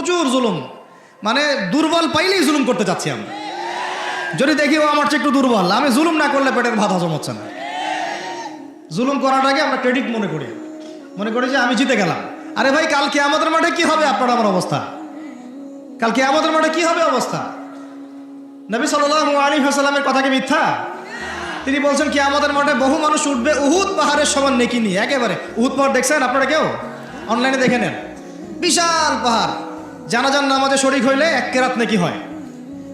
প্রচুর জুলুম, মানে দুর্বল পাইলেই জুলুম করতে যাচ্ছি আমরা। যদি দেখি ও আমার চেয়ে একটু দুর্বল, আমি জুলুম না করলে পেটের ভাত হজম হচ্ছে না। জুলুম করাটাকে আমরা ক্রেডিট মনে করি যে আমি জিতে গেলাম। আরে ভাই, কাল কিয়ামতের মাঠে কি হবে আপনার আমার অবস্থা? কাল কিয়ামতের মাঠে কি হবে অবস্থা? নবী সাল্লাল্লাহু আলাইহি ওয়াসাল্লামের কথা কি মিথ্যা? তিনি বলছেন কিয়ামতের মাঠে বহু মানুষ উঠবে উহুদ পাহাড়ের সমান নেকি নিয়ে। একেবারে উহুদ পাহাড় দেখছেন আপনারা? কেউ অনলাইনে দেখে নেন, বিশাল পাহাড়। জানাজার নামাজে শরীক হইলে 1 কেরাত নেকি হয়।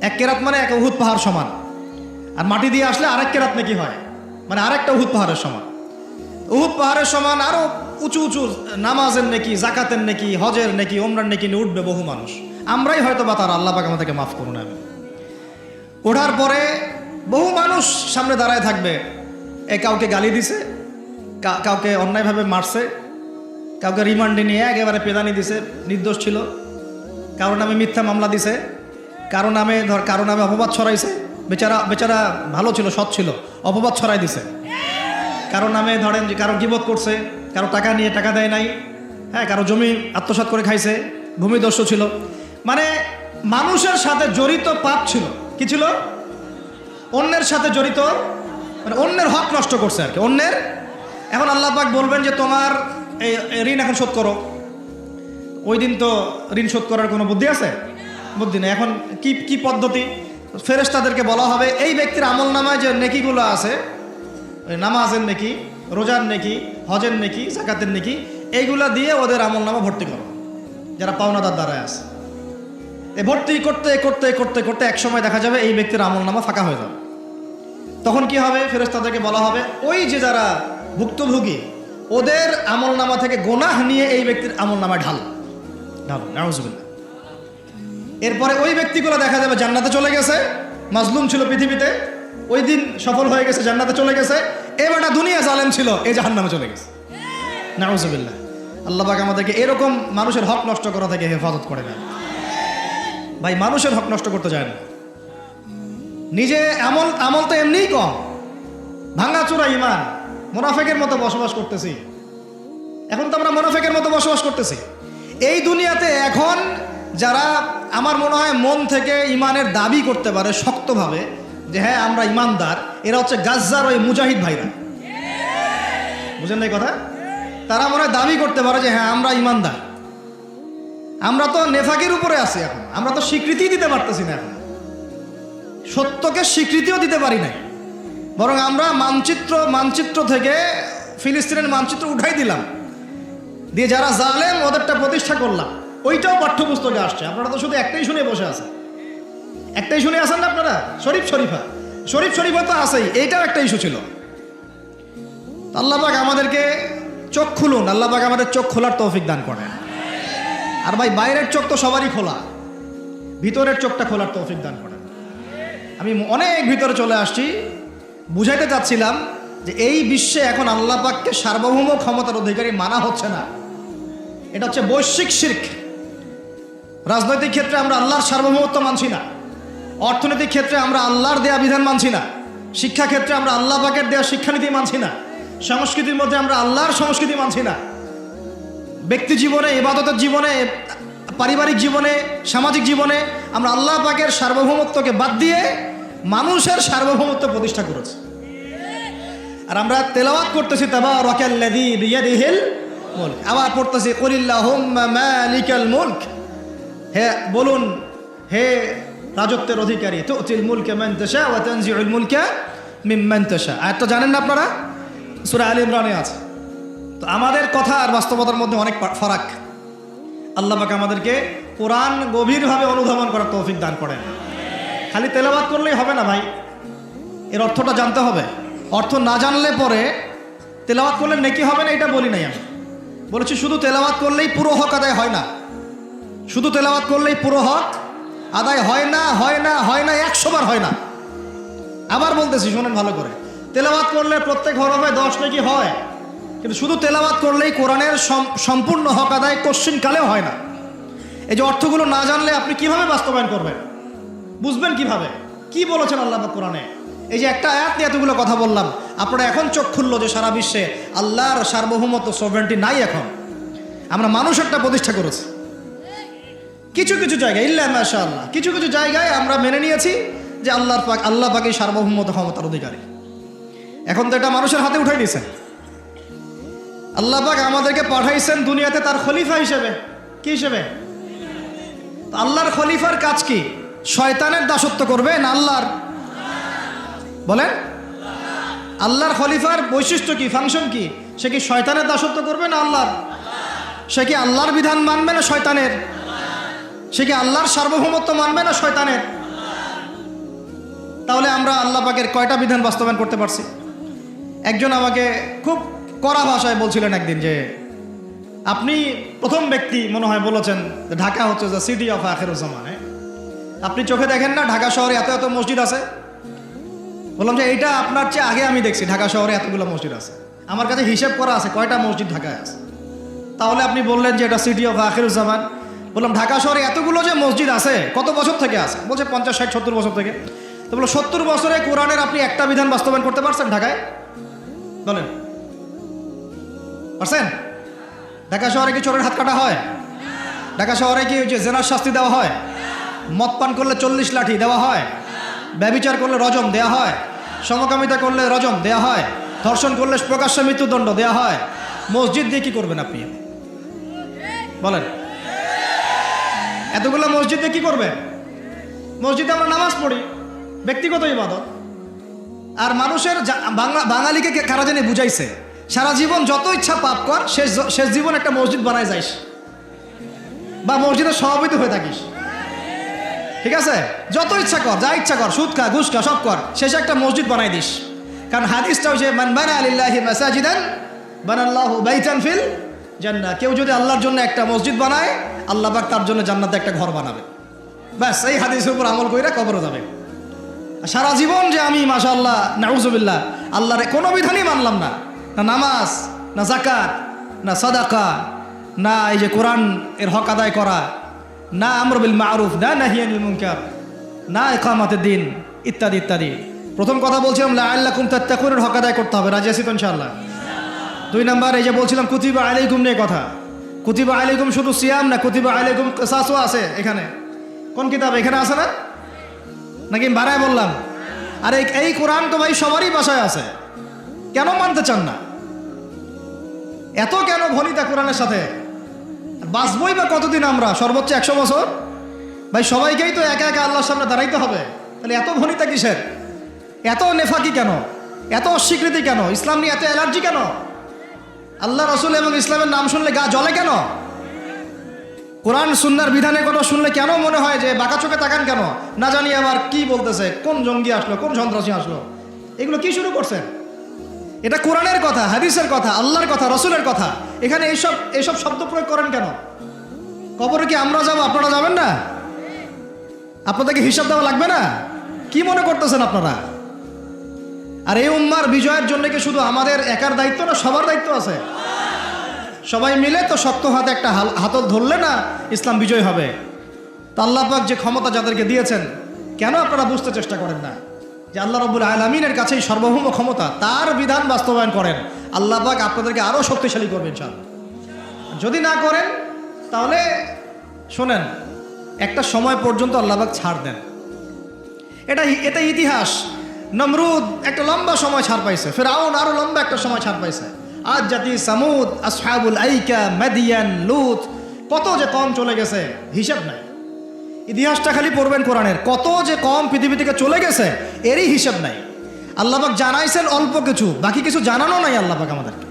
1 কেরাত মানে 1 উহুদ পাহাড় সমান। আর মাটি দিয়ে আসলে আরেক কেরাত নেকি হয়, মানে আরেকটা উহুদ পাহাড়ের সমান। উহুদ পাহাড়ের সমান আরো উঁচু উঁচু নামাজের নেকি, জাকাতের নেকি, হজের নেকি, ওমরার নেকি নিয়ে উঠবে বহু মানুষ। আমরাই হয়তো বা তারা, আল্লাহ পাক আমাদেরকে মাফ করুন। আমি ওঠার পরে বহু মানুষ সামনে দাঁড়ায় থাকবে। কাউকে গালি দিছে, কাউকে অন্যায়ভাবে মারছে, কাউকে রিমান্ডে নিয়ে একেবারে পেদানি দিছে, নির্দোষ ছিল। কারো নামে মিথ্যা মামলা দিছে, কারো নামে অপবাদ ছড়াইছে। বেচারা ভালো ছিল, সৎ ছিল, অপবাদ ছড়াই দিছে। কারো নামে ধরেন যে কারো গীবত করছে, কারো টাকা নিয়ে টাকা দেয় নাই, হ্যাঁ, কারো জমি আত্মসাৎ করে খাইছে, ভূমিদস্যু ছিল। মানে মানুষের সাথে জড়িত পাপ ছিল। কি ছিল? অন্যের সাথে জড়িত, মানে অন্যের হক নষ্ট করছে আর কি, অন্যের। এখন আল্লাহ পাক বলবেন যে তোমার এই ঋণ এখন শোধ করো। ওই দিন তো ঋণ শোধ করার কোনো বুদ্ধি আছে? বুদ্ধি নেই। এখন কি পদ্ধতি? ফেরেশতাদেরকে বলা হবে এই ব্যক্তির আমল নামায় যে নেকিগুলো আছে, নামাজের নেকি, রোজার নেকি, হজের নেকি, জাকাতের নেকি, এইগুলা দিয়ে ওদের আমল নামা ভর্তি করো, যারা পাওনাদার দ্বারায় আছে। এই ভর্তি করতে করতে করতে করতে এক সময় দেখা যাবে এই ব্যক্তির আমল নামা ফাঁকা হয়ে যাবে। তখন কি হবে? ফেরেশতাদেরকে বলা হবে ওই যে যারা ভুক্তভোগী, ওদের আমল নামা থেকে গোনাহ নিয়ে এই ব্যক্তির আমল নামায় ঢাল। নাউজুবিল্লাহ। এরপরে ওই ব্যক্তিগুলো দেখা যাবে জান্নাতে চলে গেছে, মাজলুম ছিল পৃথিবীতে, ওই দিন সফল হয়ে গেছে, জান্নাতে চলে গেছে। এবারটা দুনিয়া জালেম ছিল, এই জাহান্নামে চলে গেছে। নাউজুবিল্লাহ। আল্লাহ পাক আমাদেরকে এরকম মানুষের হক নষ্ট করা থেকে হেফাজত করে না। ভাই, মানুষের হক নষ্ট করতে যায় না। নিজে আমল তো এমনিই কম, ভাঙাচোরা ইমান, মুনাফিকের মতো বসবাস করতেছি। এখন তো আমরা মুনাফিকের মতো বসবাস করতেছি এই দুনিয়াতে। এখন যারা আমার মনে হয় মন থেকে ইমানের দাবি করতে পারে শক্তভাবে যে হ্যাঁ আমরা ইমানদার, এরা হচ্ছে গাজ্জার ওই মুজাহিদ ভাইরা। বুঝেন না এই কথা? তারা মনে হয় দাবি করতে পারে যে হ্যাঁ আমরা ইমানদার। আমরা তো নেফাকের উপরে আছি। এখন আমরা তো স্বীকৃতি দিতে পারতেছি না, এখন সত্যকে স্বীকৃতিও দিতে পারি নাই। বরং আমরা মানচিত্র থেকে ফিলিস্তিনের মানচিত্র উঠাই দিলাম, দিয়ে যারা জালেম ওদেরটা প্রতিষ্ঠা করলাম। ওইটাও পাঠ্যপুস্তকে আসছে। আপনারা তো শুধু একটাই শুনে বসে আছেন, একটাই শুনে আসেন না আপনারা? শরীফ শরীফা তো আছেই, এইটাও একটা ইস্যু ছিল। আল্লাহ পাক আমাদেরকে চোখ খুলুন, আল্লাহ পাক আমাদের চোখ খোলার তৌফিক দান করেন। আর ভাই, বাইরের চোখ তো সবারই খোলা, ভিতরের চোখটা খোলার তৌফিক দান করেন। আমি অনেক ভিতরে চলে আসছি, বুঝাইতে চাচ্ছিলাম যে এই বিশ্বে এখন আল্লাহ পাককে সার্বভৌম ক্ষমতার অধিকারী মানা হচ্ছে না। এটা হচ্ছে বৈশ্বিক শিরক। রাজনৈতিক ক্ষেত্রে আমরা আল্লাহর সার্বভৌমত্ব মানছি না, অর্থনৈতিক ক্ষেত্রে আমরা আল্লাহর দেয়া বিধান মানছি না, শিক্ষা ক্ষেত্রে আমরা আল্লাহ পাকের দেয়া শিক্ষানীতি মানছি না, সংস্কৃতির মধ্যে আমরা আল্লাহর সংস্কৃতি মানছি না, ব্যক্তি জীবনে, ইবাদতের জীবনে, পারিবারিক জীবনে, সামাজিক জীবনে আমরা আল্লাহ পাকের সার্বভৌমত্বকে বাদ দিয়ে মানুষের সার্বভৌমত্ব প্রতিষ্ঠা করেছি। আর আমরা তেলাওয়াত করতেছি তাবারাকাল্লাযী বিয়াদিহিল মুলক, আবার পড়তেছি কুলিল্লাহুম্মা মালিকাল মুলক। হে বলুন, হে রাজত্বের অধিকারী, তুতিল মুলকা মান তাশা ওয়া তানজিউল মুলকা মিম্মান তাশা। আয়াতটা জানেন না আপনারা? সূরা আলে ইমরানে আছে। তো আমাদের কথা আর বাস্তবতার মধ্যে অনেক ফারাক। আল্লাহ পাক আমাদেরকে কোরআন গভীরভাবে অনুধাবন করার তৌফিক দান করেন। খালি তেলাওয়াত করলেই হবে না ভাই, এর অর্থটা জানতে হবে। অর্থ না জানলে পরে তেলাওয়াত করলে নেকি হবে না, এটা বলি নাই। আমি বলেছি শুধু তেলাওয়াত করলেই পুরো হক আদায় হয় না, শুধু তেলাওয়াত করলেই পুরো হক আদায় হয় না, 100 বার হয় না। আবার বলতেছি, শোনেন ভালো করে, তেলাওয়াত করলে প্রত্যেক হরফে 10 নেকি হয়, কিন্তু শুধু তেলাওয়াত করলেই কোরআনের সম্পূর্ণ হক আদায় কোশ্চিন কালেও হয় না। এই যে অর্থগুলো না জানলে আপনি কিভাবে বাস্তবায়ন করবেন, বুঝবেন কিভাবে, কি বলেছেন আল্লাহ পাক কোরআনে? এই যে একটা আয়াত নিয়ে এতগুলো কথা বললাম, আপনারা এখন চোখ খুললো যে সারা বিশ্বে আল্লাহর সার্বভৌমত্ব সভরেন্টি নাই। এখন আমরা মানুষ একটা প্রতিষ্ঠা করেছি, কিছু কিছু জায়গায় ইল্লা মাশাআল্লাহ কিছু কিছু জায়গায় আমরা মেনে নিয়েছি যে আল্লাহ পাকই সার্বভৌমত্ব ক্ষমতার অধিকারী। এখন তো এটা মানুষের হাতে উঠাই দিয়েছেন। আল্লাহ পাক আমাদেরকে পাঠাইছেন দুনিয়াতে তার খলিফা হিসেবে। কি হিসেবে? আল্লাহর খলিফার কাজ কি? শয়তানের দাসত্ব করবে না আল্লাহর? বলেন, আল্লাহর খলিফার বৈশিষ্ট্য কি, ফাংশন কি? সে কি শয়তানের দাসত্ব করবে না আল্লাহর? সে কি আল্লাহর বিধান মানবে না শয়তানের? সে কি আল্লাহর সার্বভৌমত্ব মানবে না শয়তানের? তাহলে আমরা আল্লাহ পাকের কয়টা বিধান বাস্তবায়ন করতে পারছি? একজন আমাকে খুব কড়া ভাষায় বলছিলেন একদিন যে আপনি প্রথম ব্যক্তি মনে হয় বলেছেন ঢাকা হচ্ছে দ্য সিটি অফ আখিরুজ্জামান। আপনি চোখে দেখেন না ঢাকা শহরে এত এত মসজিদ আছে? বললাম যে এইটা আপনার চেয়ে আগে আমি দেখছি ঢাকা শহরে এতগুলো মসজিদ আছে। আমার কাছে হিসেব করা আছে কয়টা মসজিদ ঢাকায় আছে। তাহলে আপনি বললেন যে এটা সিটি অফ আখিরুজ্জামান। বললাম ঢাকা শহরে এতগুলো যে মসজিদ আছে কত বছর থেকে আছে? বলছে 50, 60, 70 বছর থেকে। তো বলো 70 বছরে কোরআনের আপনি একটা বিধান বাস্তবায়ন করতে পারছেন ঢাকায়? বলেন, পারছেন? ঢাকা শহরে কি চোরের হাত কাটা হয়? ঢাকা শহরে কি যে জেনার শাস্তি দেওয়া হয়? মদ পান করলে 40 লাঠি দেওয়া হয়? ব্যভিচার করলে রজম দেয়া হয়? সমকামিতা করলে রজম দেয়া হয়? ধর্ষণ করলে প্রকাশ্য মৃত্যুদণ্ড দেয়া হয়? মসজিদ দিয়ে কি করবেন আপনি? বলেন, এতগুলো মসজিদ দিয়ে কি করবেন? মসজিদে আমরা নামাজ পড়ি, ব্যক্তিগত ইবাদত। আর মানুষের বাঙালিকে কারা জানি বুঝাইছে সারা জীবন যত ইচ্ছা পাপ কর, শেষ জীবন একটা মসজিদ বানায় যাইস বা মসজিদের সভাপতি হয়ে থাকিস। ঠিক আছে, যত ইচ্ছা কর, যা ইচ্ছা কর, সুদ খা, ঘুষ খা, সব কর, শেষে একটা মসজিদ বানাই দিস। কারণ হাদিসটা হচ্ছে মান বানা লিল্লাহি মাসাজিদান বানাল্লাহু বাইতান ফিল জান্নাহ। কেউ যদি আল্লাহর জন্য একটা মসজিদ বানায়, আল্লাহ পাক তার জন্য জান্নাতে একটা ঘর বানাবে। ব্যাস, এই হাদিসের উপর আমল কইরা কবরে যাবে। সারা জীবন যে আমি মাশাআল্লাহ নাউজুবিল্লাহ আল্লাহর কোনো বিধানই মানলাম না, না নামাজ, না যাকাত, না সাদাকা, না এই যে কোরআন এর হক আদায় করা, না আমর বিল মারুফ, না নাহি আনিল মুনকার, না ইকামাতের দিন, ইত্যাদি ইত্যাদি। প্রথম কথা বলছিলাম লাআল্লাকুম তাত্তাকুনের হক আদায় করতে হবে। রাজি আছি তো ইনশাআল্লাহ? 2 নাম্বার এই যে বলছিলাম কুতিবা আলাইকুম নিয়ে কথা। কুতিবা আলাইকুম শুধু সিয়াম না, কুতিবা আলাইকুম কিসাসও আছে এখানে। কোন কিতাব এখানে আছে না? নাকি বাড়ায় বললাম? আর এই কোরআন তো ভাই সবারই বাসায় আছে, কেন মানতে চান না? এত কেন ভনিতা কোরআনের সাথে? বাঁচবই বা কতদিন আমরা? সর্বোচ্চ 100 বছর। ভাই সবাইকেই তো একা একা আল্লাহর সামনে দাঁড়াইতে হবে, তাহলে এত ভনিতা কিসের? এত নেফাকি কেন? এত অস্বীকৃতি কেন? ইসলাম নিয়ে এত অ্যালার্জি কেন? আল্লাহ রসুল এবং ইসলামের নাম শুনলে গা জ্বলে কেন? কোরআন সুন্নাহর বিধানের কথা শুনলে কেন মনে হয় যে বাঁকা চোখে তাকান কেন? না জানি আবার কি বলতেছে, কোন জঙ্গি আসলো, কোন সন্ত্রাসী আসলো, এগুলো কি শুরু করছেন? এটা কোরআনের কথা, হাদিসের কথা, আল্লাহর কথা, রসুলের কথা। এখানে এইসব শব্দ প্রয়োগ করেন কেন? কবরে কি আমরা যাবো, আপনারা যাবেন না? আপনাদেরকে হিসাব দেওয়া লাগবে না? কি মনে করতেছেন আপনারা? আর এই উম্মার বিজয়ের জন্য কি শুধু আমাদের একার দায়িত্ব না, সবার দায়িত্ব আছে? সবাই মিলে তো শক্ত হাতে একটা হাতল ধরলে না ইসলাম বিজয় হবে। তা আল্লাহ পাক যে ক্ষমতা যাদেরকে দিয়েছেন, কেন আপনারা বুঝতে চেষ্টা করেন না যে আল্লাহ রাব্বুল আলামিনের কাছেই সার্বভৌম ক্ষমতা, তার বিধান বাস্তবায়ন করেন, আল্লাহ পাক আপনাদেরকে আরো শক্তিশালী করবেন ইনশাআল্লাহ। যদি না করেন তাহলে শোনেন, একটা সময় পর্যন্ত আল্লাহ পাক ছাড় দেন। এটা ইতিহাস। নমরুদ একটা লম্বা সময় ছাড় পাইছে, ফিরআউন আরো লম্বা একটা সময় ছাড় পাইছে, আদ জাতি, সামুদ, আসহাবুল আইকা, মাদিয়ান, লুত, কত যে কম চলে গেছে হিসাব নাই। ইতিহাসটা খালি পড়বেন কোরআনের, কত যে কম পৃথিবী থেকে চলে গেছে এরই হিসাব নাই। আল্লাহ পাক জানাইছেন অল্প কিছু, বাকি কিছু জানানো নাই আল্লাহ পাক আমাদেরকে।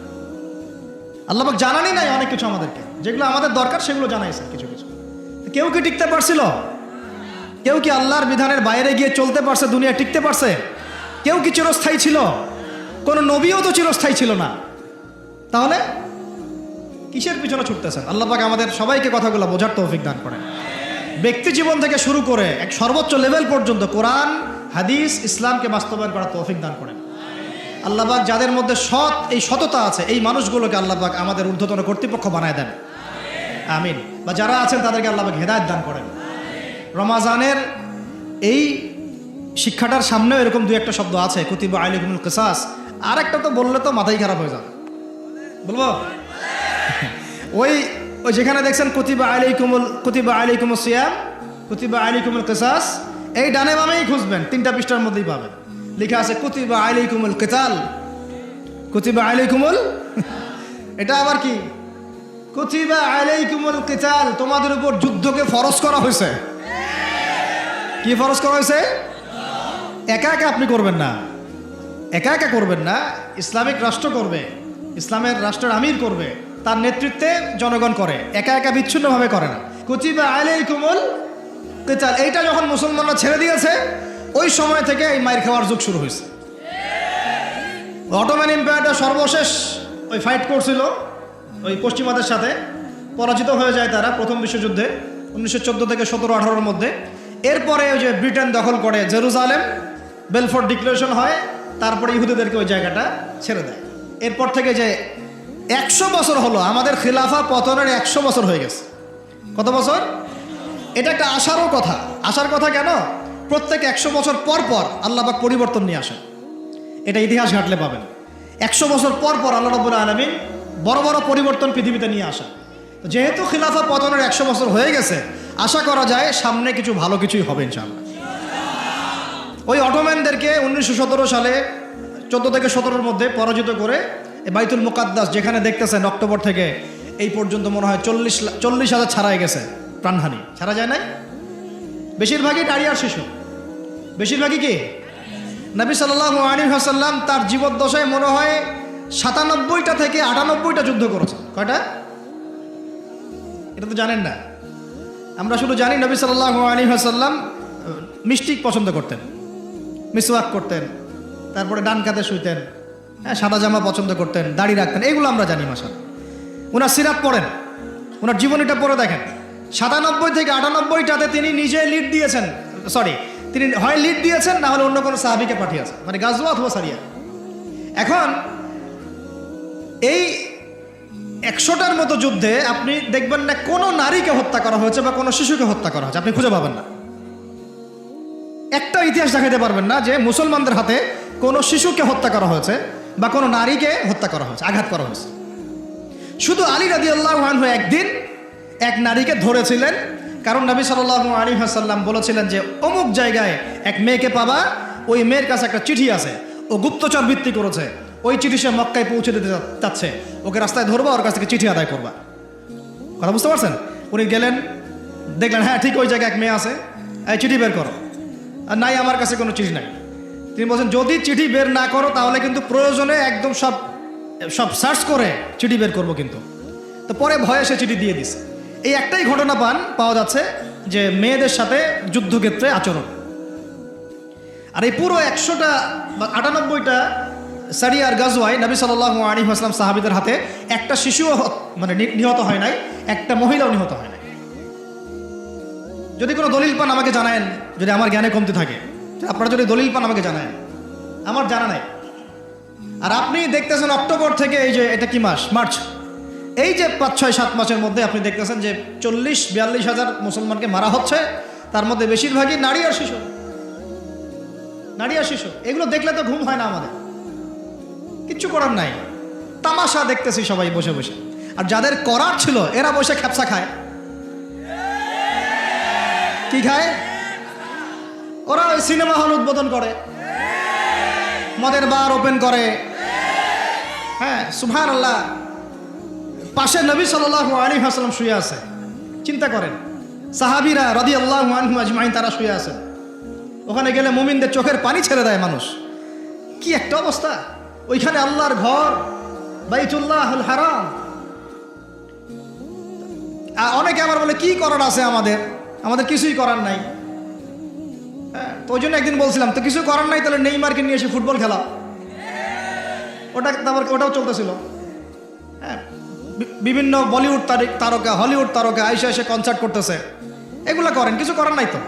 আল্লাহ পাক জানানি নাই অনেক কিছু আমাদেরকে, যেগুলো আমাদের দরকার সেগুলো জানাইছেন কিছু কিছু। কেউ কি টিকতে পারছিল? কেউ কি আল্লাহর বিধানের বাইরে গিয়ে চলতে পারছে? দুনিয়া টিকতে পারছে? কেউ কি চিরস্থায়ী ছিল? কোনো নবীও তো চিরস্থায়ী ছিল না। তাহলে কিসের পিছনে ছুটতেছেন? আল্লাহ পাক আমাদের সবাইকে কথাগুলো বোঝার তৌফিক দান করেন। ব্যক্তি জীবন থেকে শুরু করে এক সর্বোচ্চ লেভেল পর্যন্ত কোরআন, হাদিস, ইসলামকে বাস্তবায়ন করার তৌফিক দান করেন। আল্লাহ পাক যাদের মধ্যে এই সততা আছে, এই মানুষগুলোকে আল্লাহ পাক আমাদের ঊর্ধ্বতন কর্তৃপক্ষ বানায় দেন, আমিন। বা যারা আছেন তাদেরকে আল্লাহ পাক হেদায়েত দান করেন। রমাজানের এই শিক্ষাটার সামনেও এরকম 2-1টা শব্দ আছে, কুতিবা আলাইকুমুল কিসাস। আর একটা তো বললে তো মাথাই খারাপ হয়ে যাবে, বলবো? ওই ওই যেখানে দেখছেন কুতিবা আলাইকুমুস সিয়াম, কুতিবা আলাইকুমুল কিসাস, এই ডানে বামেই খুঁজবেন, 3টা পৃষ্ঠার মধ্যেই পাবেন। লেখা আছে কুতিবা আলাইকুমুল কিতাল, কুতিবা আলাইকুমুল এটা আবার কি? কুতিবা আলাইকুমুল কিতাল, তোমাদের উপর যুদ্ধকে ফরজ করা হয়েছে। কি ফরজ করা হয়েছে? একা একা আপনি করবেন না, একা একা করবেন না, ইসলামিক রাষ্ট্র করবে, ইসলামের রাষ্ট্রের আমির করবে, তার নেতৃত্বে জনগণ করে, একা একা বিচ্ছিন্নভাবে করে না। কুতিবা আলাইকুমুল কিতাল, এইটা যখন মুসলমানরা ছেড়ে দিয়েছে, ওই সময় থেকে এই মাইর খাওয়ার যুগ শুরু হয়েছে। অটোম্যান এম্পায়ারটা সর্বশেষ ওই ফাইট করছিল ওই পশ্চিমাদের সাথে, পরাজিত হয়ে যায় তারা প্রথম বিশ্বযুদ্ধে 1914 থেকে 17-18-র মধ্যে। এরপরে ওই যে ব্রিটেন দখল করে জেরুজালেম, বেলফোর্ট ডিক্লারেশন হয়, তারপরে ইহুদিদেরকে ওই জায়গাটা ছেড়ে দেয়। এরপর থেকে যে 100 বছর হলো, আমাদের খিলাফা পতনের 100 বছর হয়ে গেছে। কত বছর? এটা একটা আশারও কথা। আশার কথা কেন? প্রত্যেক 100 বছর পর পর আল্লাহ পাক পরিবর্তন নিয়ে আসেন, এটা ইতিহাস ঘাটলে পাবেন। 100 বছর পর পর আল্লাহ রাব্বুল আলামিন বড় বড় পরিবর্তন পৃথিবীতে নিয়ে আসেন। যেহেতু খিলাফা পতনের 100 বছর হয়ে গেছে, আশা করা যায় সামনে কিছু ভালো কিছুই হবে ইনশাআল্লাহ। ওই অটোম্যানদেরকে 1917 সালে 14 থেকে 17-র মধ্যে পরাজিত করে বাইতুল মুকাদ্দাস, যেখানে দেখতেছেন অক্টোবর থেকে এই পর্যন্ত মনে হয় 40,000 ছাড়াই গেছে, প্রাণহানি ছাড়া যায় নাই। বেশিরভাগই নারী আর শিশু, বেশিরভাগই কি? নবী সাল্লাল্লাহু আলাইহি ওয়াসাল্লাম তার জীবদ্দশায় মনে হয় 97টা থেকে 98টা যুদ্ধ করেছেন। কয়টা? এটা তো জানেন না। আমরা শুধু জানি নবী সাল্লাল্লাহু আলাইহি ওয়াসাল্লাম মিষ্টি পছন্দ করতেন, মিসওয়াক করতেন, তারপরে ডান কাতে শুইতেন, হ্যাঁ, সাদা জামা পছন্দ করতেন, দাড়ি রাখতেন, এগুলো আমরা জানি মাশাআল্লাহ। ওনার সিরাত পড়েন, ওনার জীবনীটা পড়ে দেখেন। 97 থেকে 98টাতে তিনি নিজে লিড দিয়েছেন, তিনি হয় লিড দিয়েছেন, না হলে অন্য কোনো সাহাবীকে পাঠিয়েছেন, মানে গাজওয়া অথবা সারিয়া। এখন এই 100টার মতো যুদ্ধে আপনি দেখবেন না কোনো নারীকে হত্যা করা হয়েছে বা কোনো শিশুকে হত্যা করা হয়েছে, আপনি খুঁজে পাবেন না। একটা ইতিহাস দেখাতে পারবেন না যে মুসলমানদের হাতে কোনো শিশুকে হত্যা করা হয়েছে বা কোনো নারীকে হত্যা করা হয়েছে, আঘাত করা হয়েছে। শুধু আলী রাদিয়াল্লাহু আনহু একদিন এক নারীকে ধরেছিলেন, কারণ নবী সাল্লাল্লাহু আলাইহি ওয়াসাল্লাম বলেছিলেন যে অমুক জায়গায় এক মেয়েকে পাবা, ওই মেয়ের কাছে একটা চিঠি আছে, ও গুপ্তচর বৃত্তি করেছে, ওই চিঠি সে মক্কায় পৌঁছে দিতে চাচ্ছে, ওকে রাস্তায় ধরবা, ওর কাছ থেকে চিঠি আদায় করবা। কথা বুঝতে পারছেন? উনি গেলেন, দেখলেন হ্যাঁ ঠিক ওই জায়গায় এক মেয়ে আছে, এই চিঠি বের করো। আর নাই, আমার কাছে কোনো চিঠি নাই। তিনি বলছেন যদি চিঠি বের না করো তাহলে কিন্তু প্রয়োজনে একদম সব সার্চ করে চিঠি বের করবো কিন্তু। তো পরে ভয়ে সে চিঠি দিয়ে দিছে। এই একটাই ঘটনা পাওয়া যাচ্ছে যে মেয়েদের সাথে যুদ্ধক্ষেত্রে আচরণ। আর এই পুরো 100টা বা 98টা সারিয়ার গাজওয়ায় নবী সাল্লাল্লাহু আলাইহি ওয়াসাল্লাম সাহাবীদের হাতে একটা শিশুও মানে নিহত হয় নাই, একটা মহিলাও নিহত হয় নাই। যদি কোনো দলিল পান আমাকে জানায়েন, যদি আমার জ্ঞানে কমতি থাকে, আপনারা যদি দলিল পান আমাকে জানায়েন, আমার জানা নাই। আর আপনি দেখতেছেন অক্টোবর থেকে এই যে এটা কি মাস, মার্চ, এই যে 5-6-7 মাসের মধ্যে আপনি দেখতেছেন যে 40-42 হাজার মুসলমানকে মারা হচ্ছে, তার মধ্যে বেশিরভাগই নারী আর শিশু। নারী আর শিশু, এগুলো দেখলে তো ঘুম হয় না আমাদের, কিচ্ছু করার নাই, তামাশা দেখতেছি সবাই বসে বসে। আর যাদের করার ছিল এরা বসে খ্যাপসা খায়। কি খায়? ওরা ওই সিনেমা হল উদ্বোধন করে, মদের বার ওপেন করে, হ্যাঁ সুবহানাল্লাহ। পাশে নবী সাল্লাল্লাহু আলাইহি ওয়াসাল্লাম শুয়ে আছে, চিন্তা করেন, সাহাবীরা রাদিয়াল্লাহু আনহুম আজমাইন তারা শুয়ে আছেন। ওখানে গেলে মুমিনদের চোখের পানি ছেড়ে দেয় মানুষ। কি একটা অবস্থা! ওইখানে আল্লাহর ঘর বাইতুল্লাহুল হারাম। অনেকে আমার বলে কি করার আছে আমাদের কিছুই করার নাই। হ্যাঁ, তো ওই জন্য একদিন বলছিলাম তো কিছু করার নাই, তাহলে নেইমারকে নিয়ে এসে ফুটবল খেলা, ওটাও চলতেছিল। হ্যাঁ, বিভিন্ন বলিউড তারকা, হলিউড তারকা আইসা এসে কনসার্ট করতেছে, এগুলা করেন, কিছু করার নাই তো।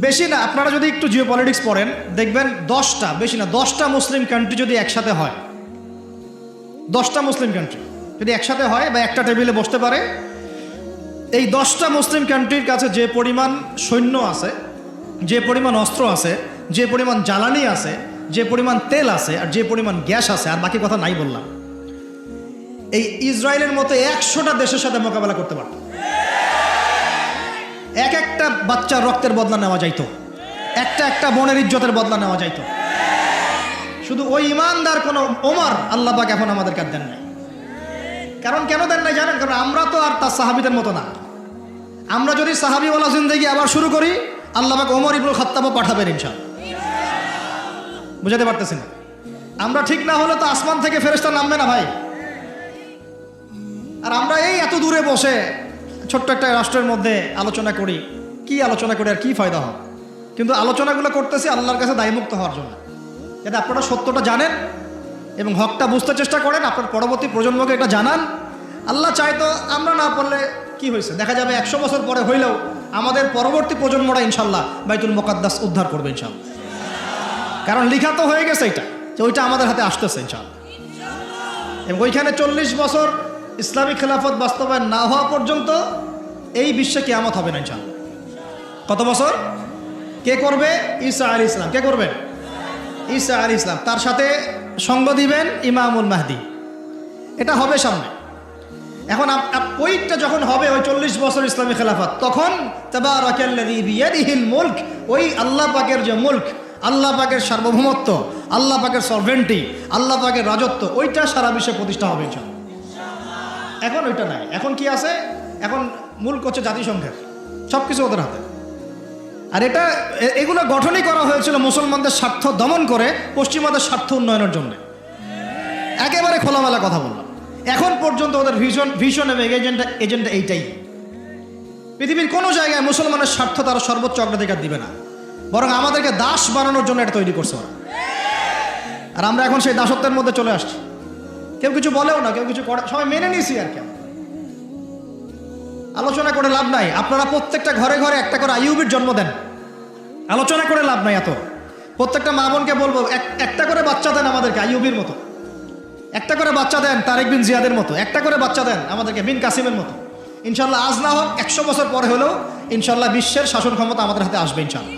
বেশি না, আপনারা যদি একটু জিও পলিটিক্স পড়েন দেখবেন 10টা, বেশি না 10টা মুসলিম কান্ট্রি যদি একসাথে হয়, 10টা মুসলিম কান্ট্রি যদি একসাথে হয় বা একটা টেবিলে বসতে পারে, এই 10টা মুসলিম কান্ট্রির কাছে যে পরিমাণ সৈন্য আছে, যে পরিমাণ অস্ত্র আছে, যে পরিমাণ জ্বালানি আছে, যে পরিমাণ তেল আছে, আর যে পরিমাণ গ্যাস আছে, আর বাকি কথা নাই বললাম, এই ইসরায়েলের মতো 100টা দেশের সাথে মোকাবেলা করতে পারত। এক একটা বাচ্চার রক্তের বদলা নেওয়া যাইতো, একটা একটা বোনের ইজ্জতের বদলা নেওয়া যাইতো। শুধু ওই ইমানদার কোন ওমর আল্লাহ পাক এখন আমাদেরকে দেন নাই। কারণ কেন দেন নাই জানেন? কারণ আমরা তো আর তার সাহাবীদের মতো না। আমরা যদি সাহাবীওয়ালা জিন্দেগি আবার শুরু করি, আল্লাহ পাক ওমর ইবনুল খাত্তাবও পাঠাবেন ইনশাআল্লাহ। বুঝাতে পারতেছি না? আমরা ঠিক না হলে তো আসমান থেকে ফেরেশতা নামবে না ভাই। আর আমরা এই এত দূরে বসে ছোট্ট একটা রাষ্ট্রের মধ্যে আলোচনা করি, কি আলোচনা করি আর কি ফায়দা হয়? কিন্তু আলোচনাগুলো করতেছি আল্লাহর কাছে দায়মুক্ত হওয়ার জন্য, যাতে আপনারা সত্যটা জানেন এবং হকটা বুঝতে চেষ্টা করেন, আপনার পরবর্তী প্রজন্মকে এটা জানান। আল্লাহ চায় তো আমরা না পারলে কি হয়েছে, দেখা যাবে 100 বছর পরে হইলেও আমাদের পরবর্তী প্রজন্মরা ইনশাল্লাহ বাইতুল মুকাদ্দাস উদ্ধার করবে ইনশাল্লাহ। কারণ লিখা তো হয়ে গেছে এটা, যে ওইটা আমাদের হাতে আসতেছে ইনশাল্লাহ। এবং ওইখানে 40 বছর ইসলামী খেলাফত বাস্তবায়ন না হওয়া পর্যন্ত এই বিশ্বে কিয়ামত হবে না ইনশাল্লাহ। কত বছর? কে করবে? ঈসা আলাইহিস সালাম। কে করবেন? ঈসা আলাইহিস সালাম। তার সাথে সঙ্গ দিবেন ইমামুল মাহদি। এটা হবে সামনে। এখন ওইটা যখন হবে, ওই 40 বছর ইসলামী খেলাফত, তখন তাবারাকাল্লাযী বিয়াদিহিল মুলক, ওই আল্লাহ পাকের যে মুলক, আল্লাহ পাকের সার্বভৌমত্ব, আল্লাহ পাকের সরভেন্টি, আল্লাহ পাকের রাজত্ব, ওইটা সারা বিশ্বে প্রতিষ্ঠা হবে ইনশাআল্লাহ। এখন ওইটা নাই। এখন কি আছে? এখন মুলক হচ্ছে জাতিসংঘের, সব কিছু ওদের হাতে। আর এগুলো গঠনই করা হয়েছিল মুসলমানদের স্বার্থ দমন করে পশ্চিমাদের স্বার্থ উন্নয়নের জন্য। একেবারে খোলামেলা কথা বললাম। এখন পর্যন্ত ওদের ভিশন এবং এজেন্ডা এইটাই। পৃথিবীর কোনো জায়গায় মুসলমানের স্বার্থ তারা সর্বোচ্চ অগ্রাধিকার দিবে না, বরং আমাদেরকে দাস বানানোর জন্য এটা তৈরি করছে ওরা। আর আমরা এখন সেই দাসত্বের মধ্যে চলে আসছি। কেউ কিছু বলেও না, কেউ কিছু করে, সবাই মেনে নিয়েছি। আর কেন আলোচনা করে লাভ নাই? আপনারা প্রত্যেকটা ঘরে ঘরে একটা করে আইয়ুবের জন্ম দেন। আলোচনা করে লাভ নাই এত। প্রত্যেকটা মা বোনকে বলবো, একটা করে বাচ্চা দেন আমাদেরকে আইয়ুবের মতো, একটা করে বাচ্চা দেন তারেক বিন জিয়াদের মতো, একটা করে বাচ্চা দেন আমাদেরকে বিন কাসিমের মতো। ইনশাল্লাহ আজ না হোক 100 বছর পরে হলেও ইনশাল্লাহ বিশ্বের শাসন ক্ষমতা আমাদের হাতে আসবে ইনশাল্লাহ।